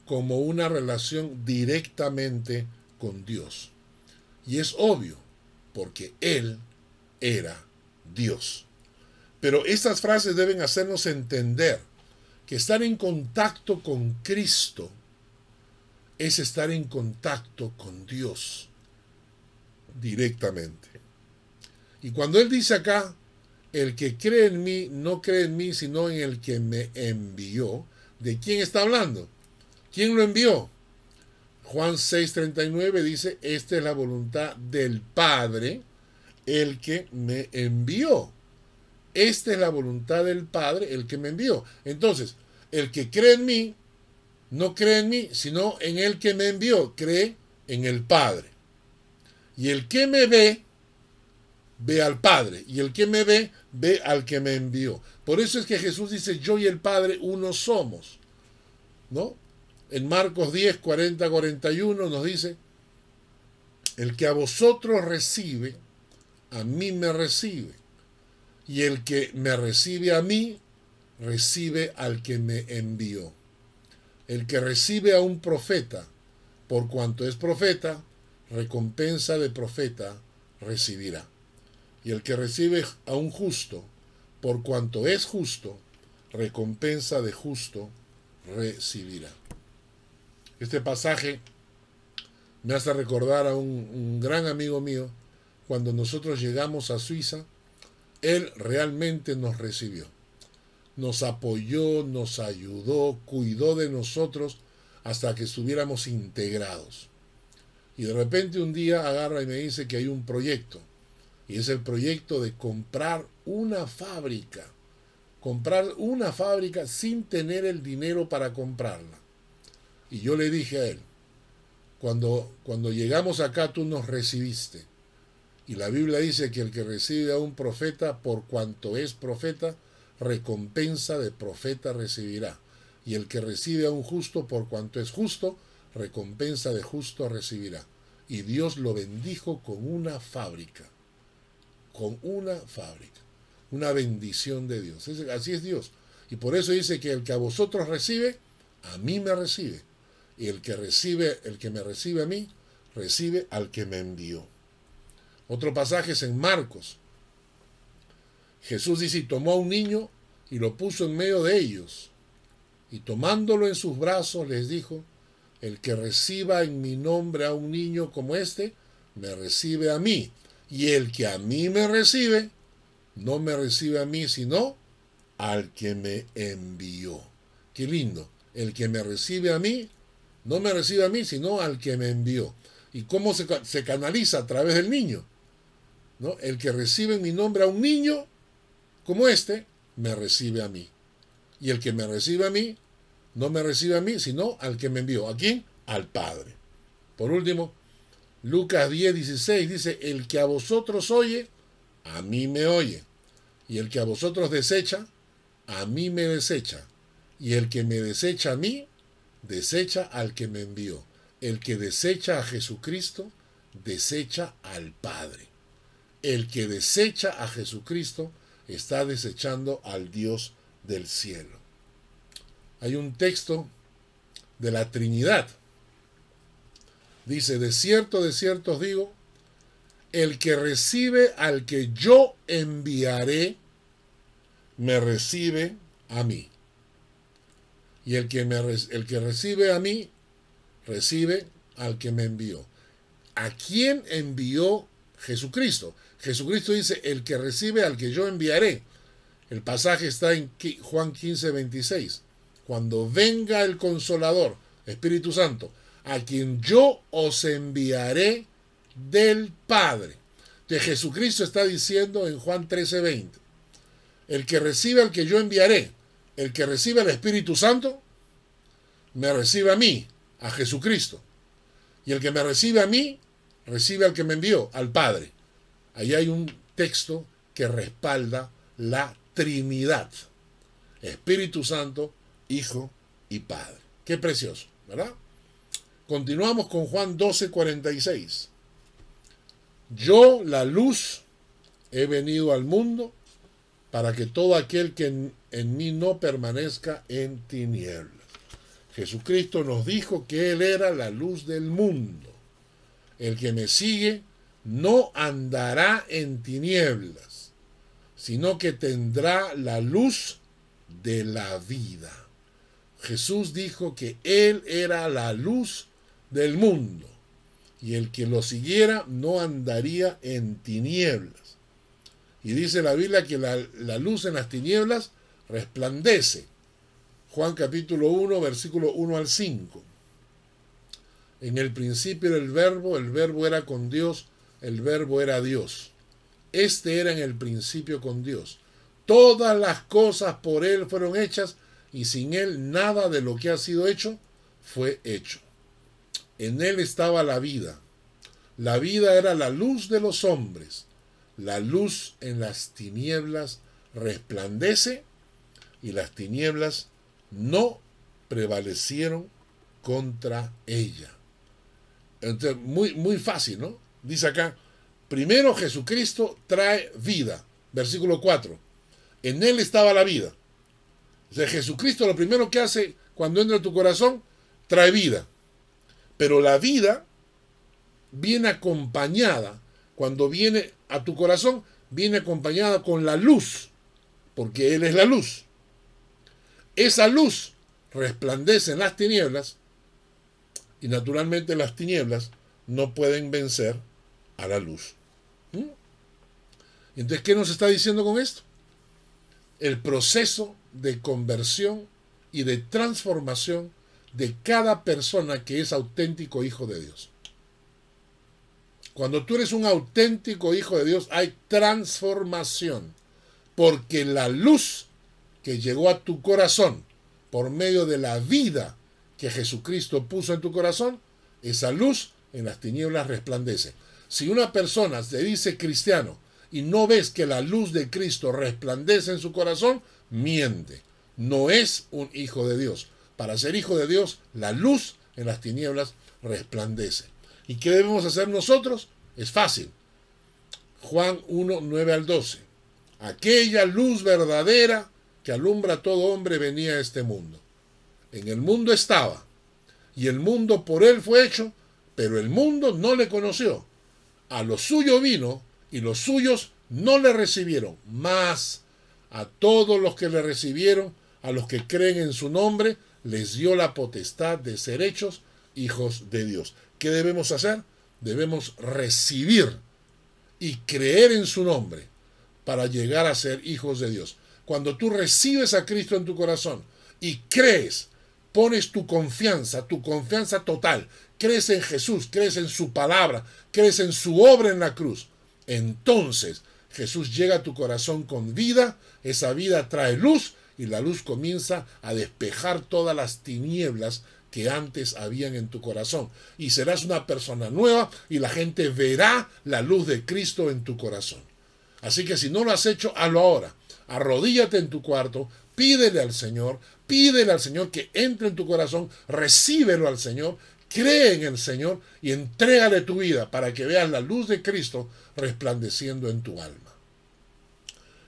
como una relación directamente con Dios. Y es obvio, porque Él era Dios. Pero estas frases deben hacernos entender que estar en contacto con Cristo es estar en contacto con Dios directamente. Y cuando Él dice acá, el que cree en mí, no cree en mí, sino en el que me envió, ¿de quién está hablando? ¿Quién lo envió? Juan 6:39 dice: esta es la voluntad del Padre, el que me envió. Esta es la voluntad del Padre, el que me envió. Entonces, el que cree en mí, no cree en mí, sino en el que me envió. Cree en el Padre. Y el que me ve, ve al Padre. Y el que me ve, ve al que me envió. Por eso es que Jesús dice: yo y el Padre uno somos, ¿no? En Marcos 10, 40, 41 nos dice: el que a vosotros recibe, a mí me recibe. Y el que me recibe a mí, recibe al que me envió. El que recibe a un profeta, por cuanto es profeta, recompensa de profeta recibirá. Y el que recibe a un justo, por cuanto es justo, recompensa de justo recibirá. Este pasaje me hace recordar a un gran amigo mío. Cuando nosotros llegamos a Suiza, él realmente nos recibió. Nos apoyó, nos ayudó, cuidó de nosotros hasta que estuviéramos integrados. Y de repente un día agarra y me dice que hay un proyecto. Y es el proyecto de comprar una fábrica. Comprar una fábrica sin tener el dinero para comprarla. Y yo le dije a él: cuando llegamos acá tú nos recibiste. Y la Biblia dice que el que recibe a un profeta, por cuanto es profeta, recompensa de profeta recibirá. Y el que recibe a un justo, por cuanto es justo, recompensa de justo recibirá. Y Dios lo bendijo con una fábrica. Con una fábrica. Una bendición de Dios. Así es Dios. Y por eso dice que el que a vosotros recibe, a mí me recibe. Y el que me recibe a mí, recibe al que me envió. Otro pasaje es en Marcos. Jesús dice: y tomó a un niño y lo puso en medio de ellos. Y tomándolo en sus brazos les dijo: el que reciba en mi nombre a un niño como este, me recibe a mí. Y el que a mí me recibe, no me recibe a mí, sino al que me envió. Qué lindo. El que me recibe a mí, no me recibe a mí, sino al que me envió. ¿Y cómo se canaliza? A través del niño, ¿no? El que recibe en mi nombre a un niño como este, me recibe a mí. Y el que me recibe a mí, no me recibe a mí, sino al que me envió. ¿A quién? Al Padre. Por último, Lucas 10:16 dice: el que a vosotros oye, a mí me oye. Y el que a vosotros desecha, a mí me desecha. Y el que me desecha a mí, desecha al que me envió. El que desecha a Jesucristo, desecha al Padre. El que desecha a Jesucristo está desechando al Dios del cielo. Hay un texto de la Trinidad. Dice, de cierto os digo, el que recibe al que yo enviaré, me recibe a mí. Y el que recibe a mí, recibe al que me envió. ¿A quién envió Jesucristo? Jesucristo dice, el que recibe al que yo enviaré. El pasaje está en Juan 15, 26. Cuando venga el Consolador, Espíritu Santo, a quien yo os enviaré del Padre. Que Jesucristo está diciendo en Juan 13, 20. El que recibe al que yo enviaré, el que recibe al Espíritu Santo, me recibe a mí, a Jesucristo. Y el que me recibe a mí, recibe al que me envió, al Padre. Ahí hay un texto que respalda la Trinidad. Espíritu Santo, Hijo y Padre. Qué precioso, ¿verdad? Continuamos con Juan 12, 46. Yo, la luz, he venido al mundo para que todo aquel que en mí no permanezca en tinieblas. Jesucristo nos dijo que Él era la luz del mundo. El que me sigue no andará en tinieblas, sino que tendrá la luz de la vida. Jesús dijo que Él era la luz del mundo, y el que lo siguiera no andaría en tinieblas. Y dice la Biblia que la luz en las tinieblas resplandece. Juan capítulo 1, versículo 1 al 5. En el principio era el verbo era con Dios, el verbo era Dios. Este era en el principio con Dios. Todas las cosas por Él fueron hechas, y sin Él nada de lo que ha sido hecho fue hecho. En Él estaba la vida. La vida era la luz de los hombres. La luz en las tinieblas resplandece, y las tinieblas no prevalecieron contra ella. Entonces, muy fácil, ¿no? Dice acá, primero Jesucristo trae vida. Versículo 4. En Él estaba la vida. O sea, Jesucristo lo primero que hace cuando entra en tu corazón, trae vida. Pero la vida viene acompañada, cuando viene a tu corazón, viene acompañada con la luz, porque Él es la luz. Esa luz resplandece en las tinieblas, y naturalmente las tinieblas no pueden vencer a la luz. Entonces, ¿qué nos está diciendo con esto? El proceso de conversión y de transformación de cada persona que es auténtico hijo de Dios. Cuando tú eres un auténtico hijo de Dios, hay transformación, porque la luz que llegó a tu corazón por medio de la vida que Jesucristo puso en tu corazón, esa luz en las tinieblas resplandece. Si una persona se dice cristiano y no ves que la luz de Cristo resplandece en su corazón, miente. No es un hijo de Dios. Para ser hijo de Dios, la luz en las tinieblas resplandece. ¿Y qué debemos hacer nosotros? Es fácil. Juan 1, 9 al 12. Aquella luz verdadera que alumbra a todo hombre venía a este mundo. En el mundo estaba, y el mundo por él fue hecho, pero el mundo no le conoció. A lo suyo vino, y los suyos no le recibieron. Mas a todos los que le recibieron, a los que creen en su nombre, les dio la potestad de ser hechos hijos de Dios. ¿Qué debemos hacer? Debemos recibir y creer en su nombre para llegar a ser hijos de Dios. Cuando tú recibes a Cristo en tu corazón y crees, pones tu confianza total, crees en Jesús, crees en su palabra, crees en su obra en la cruz, entonces Jesús llega a tu corazón con vida, esa vida trae luz, y la luz comienza a despejar todas las tinieblas que antes habían en tu corazón. Y serás una persona nueva, y la gente verá la luz de Cristo en tu corazón. Así que si no lo has hecho, hazlo ahora. Arrodíllate en tu cuarto, pídele al Señor pídele al Señor que entre en tu corazón, recíbelo al Señor, cree en el Señor y entrégale tu vida para que veas la luz de Cristo resplandeciendo en tu alma.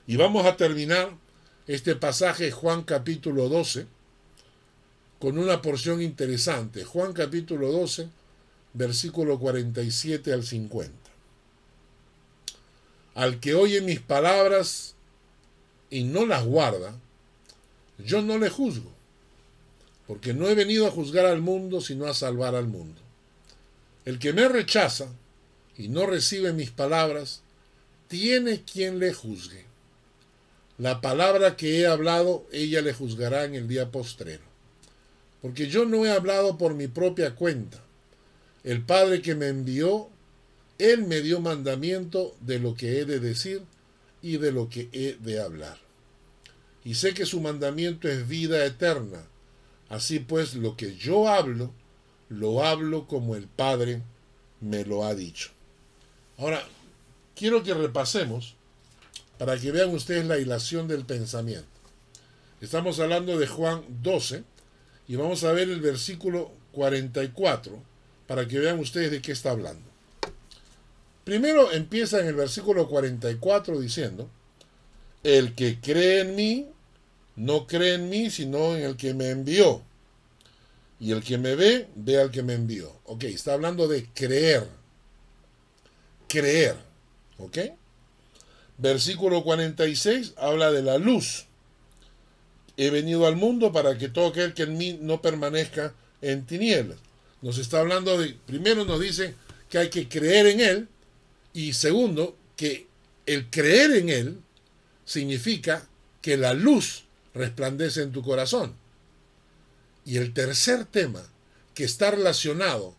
Y vamos a terminar este pasaje, Juan capítulo 12, con una porción interesante. Juan capítulo 12, versículo 47 al 50. Al que oye mis palabras y no las guarda, yo no le juzgo, porque no he venido a juzgar al mundo, sino a salvar al mundo. El que me rechaza y no recibe mis palabras, tiene quien le juzgue. La palabra que he hablado, ella le juzgará en el día postrero. Porque yo no he hablado por mi propia cuenta. El Padre que me envió, Él me dio mandamiento de lo que he de decir y de lo que he de hablar. Y sé que su mandamiento es vida eterna. Así pues, lo que yo hablo, lo hablo como el Padre me lo ha dicho. Ahora, quiero que repasemos para que vean ustedes la hilación del pensamiento. Estamos hablando de Juan 12 y vamos a ver el versículo 44 para que vean ustedes de qué está hablando. Primero empieza en el versículo 44 diciendo: el que cree en mí, no cree en mí, sino en el que me envió. Y el que me ve, ve al que me envió. Ok, está hablando de creer. Creer. Ok. Versículo 46 habla de la luz. He venido al mundo para que todo aquel que en mí no permanezca en tinieblas. Nos está hablando de, primero nos dice que hay que creer en Él, y segundo, que el creer en Él significa que la luz resplandece en tu corazón. Y el tercer tema, que está relacionado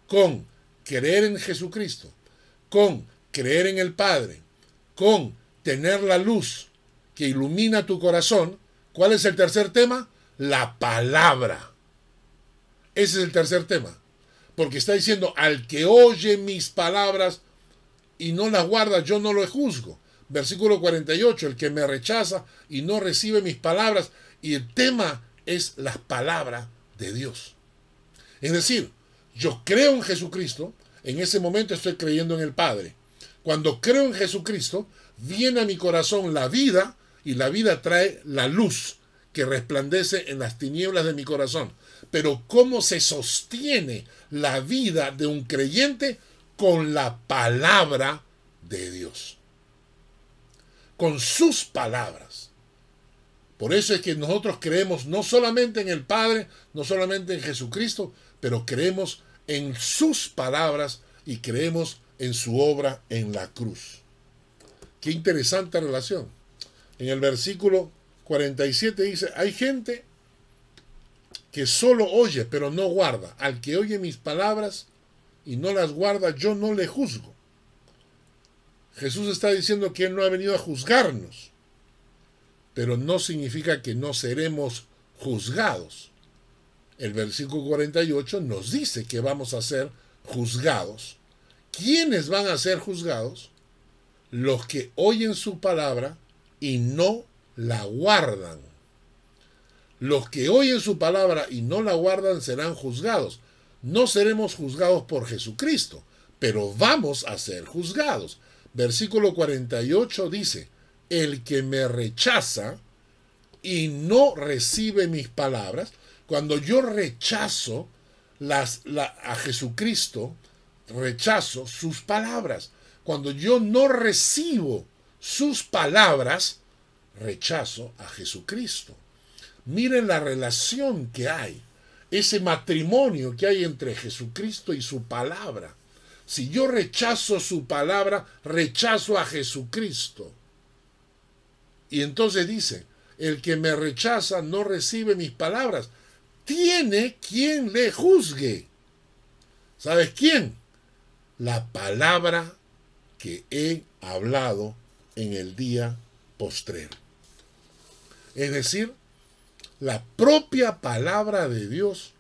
con creer en Jesucristo, con creer en el Padre, con tener la luz que ilumina tu corazón, ¿cuál es el tercer tema? La palabra. Ese es el tercer tema. Porque está diciendo, al que oye mis palabras y no las guarda, yo no lo juzgo. Versículo 48, el que me rechaza y no recibe mis palabras. Y el tema es las palabras de Dios. Es decir, yo creo en Jesucristo, en ese momento estoy creyendo en el Padre. Cuando creo en Jesucristo, viene a mi corazón la vida, y la vida trae la luz que resplandece en las tinieblas de mi corazón. Pero ¿cómo se sostiene la vida de un creyente? Con la palabra de Dios. Con sus palabras. Por eso es que nosotros creemos no solamente en el Padre, no solamente en Jesucristo, pero creemos en sus palabras y creemos en su obra en la cruz. Qué interesante relación. En el versículo 47 dice, hay gente que solo oye, pero no guarda. Al que oye mis palabras y no las guarda, yo no le juzgo. Jesús está diciendo que Él no ha venido a juzgarnos, pero no significa que no seremos juzgados. El versículo 48 nos dice que vamos a ser juzgados. ¿Quiénes van a ser juzgados? Los que oyen su palabra y no la guardan. Los que oyen su palabra y no la guardan serán juzgados. No seremos juzgados por Jesucristo, pero vamos a ser juzgados. Versículo 48 dice, el que me rechaza y no recibe mis palabras. Cuando yo rechazo a Jesucristo, rechazo sus palabras. Cuando yo no recibo sus palabras, rechazo a Jesucristo. Miren la relación que hay, ese matrimonio que hay entre Jesucristo y su palabra. Si yo rechazo su palabra, rechazo a Jesucristo. Y entonces dice, el que me rechaza no recibe mis palabras. Tiene quien le juzgue. ¿Sabes quién? La palabra que he hablado en el día postrero. Es decir, la propia palabra de Dios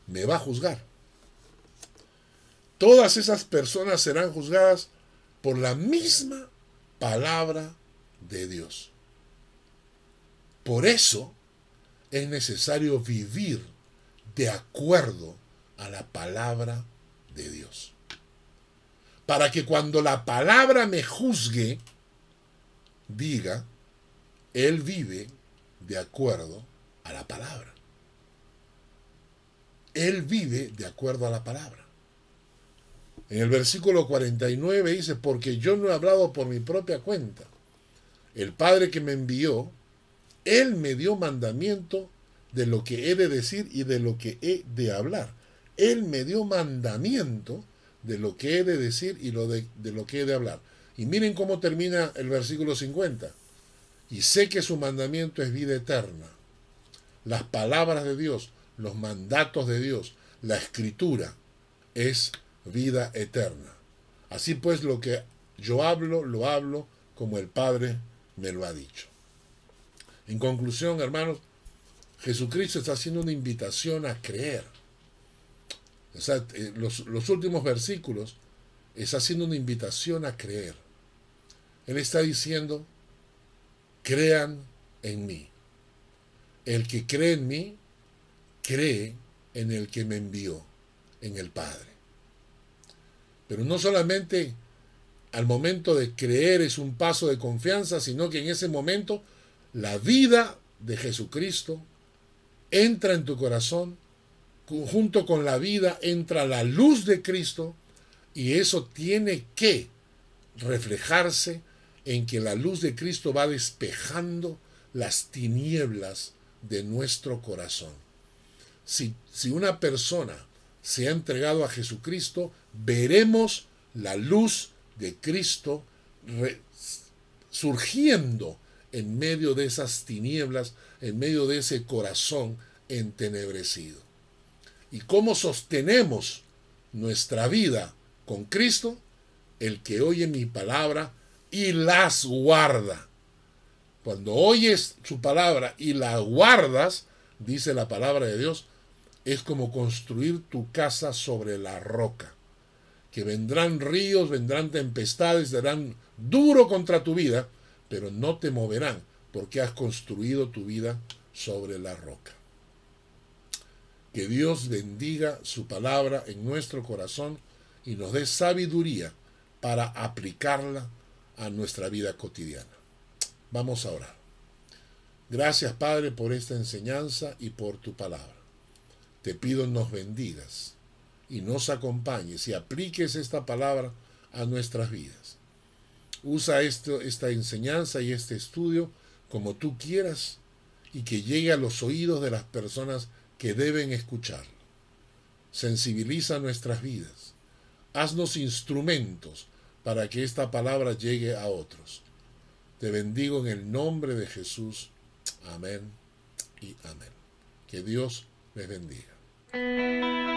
me va a juzgar. Todas esas personas serán juzgadas por la misma palabra de Dios. Por eso es necesario vivir de acuerdo a la palabra de Dios. Para que cuando la palabra me juzgue, diga, él vive de acuerdo a la palabra. Él vive de acuerdo a la palabra. En el versículo 49 dice, porque yo no he hablado por mi propia cuenta. El Padre que me envió, Él me dio mandamiento de lo que he de decir y de lo que he de hablar. Él me dio mandamiento de lo que he de decir y de lo que he de hablar. Y miren cómo termina el versículo 50. Y sé que su mandamiento es vida eterna. Las palabras de Dios, los mandatos de Dios, la escritura es vida eterna. Así pues, lo que yo hablo, lo hablo como el Padre me lo ha dicho. En conclusión, hermanos, Jesucristo está haciendo una invitación a creer. O sea, los últimos versículos está haciendo una invitación a creer. Él está diciendo, crean en mí. El que cree en mí, cree en el que me envió, en el Padre. Pero no solamente al momento de creer es un paso de confianza, sino que en ese momento la vida de Jesucristo entra en tu corazón, junto con la vida entra la luz de Cristo, y eso tiene que reflejarse en que la luz de Cristo va despejando las tinieblas de nuestro corazón. Si una persona se ha entregado a Jesucristo, veremos la luz de Cristo surgiendo en medio de esas tinieblas, en medio de ese corazón entenebrecido. ¿Y cómo sostenemos nuestra vida con Cristo? El que oye mi palabra y las guarda. Cuando oyes su palabra y la guardas, dice la palabra de Dios, es como construir tu casa sobre la roca. Que vendrán ríos, vendrán tempestades, darán duro contra tu vida, pero no te moverán, porque has construido tu vida sobre la roca. Que Dios bendiga su palabra en nuestro corazón y nos dé sabiduría para aplicarla a nuestra vida cotidiana. Vamos a orar. Gracias, Padre, por esta enseñanza y por tu palabra. Te pido nos bendigas y nos acompañes y apliques esta palabra a nuestras vidas. Usa esta enseñanza y este estudio como tú quieras y que llegue a los oídos de las personas que deben escucharlo. Sensibiliza nuestras vidas. Haznos instrumentos para que esta palabra llegue a otros. Te bendigo en el nombre de Jesús. Amén y amén. Que Dios les bendiga.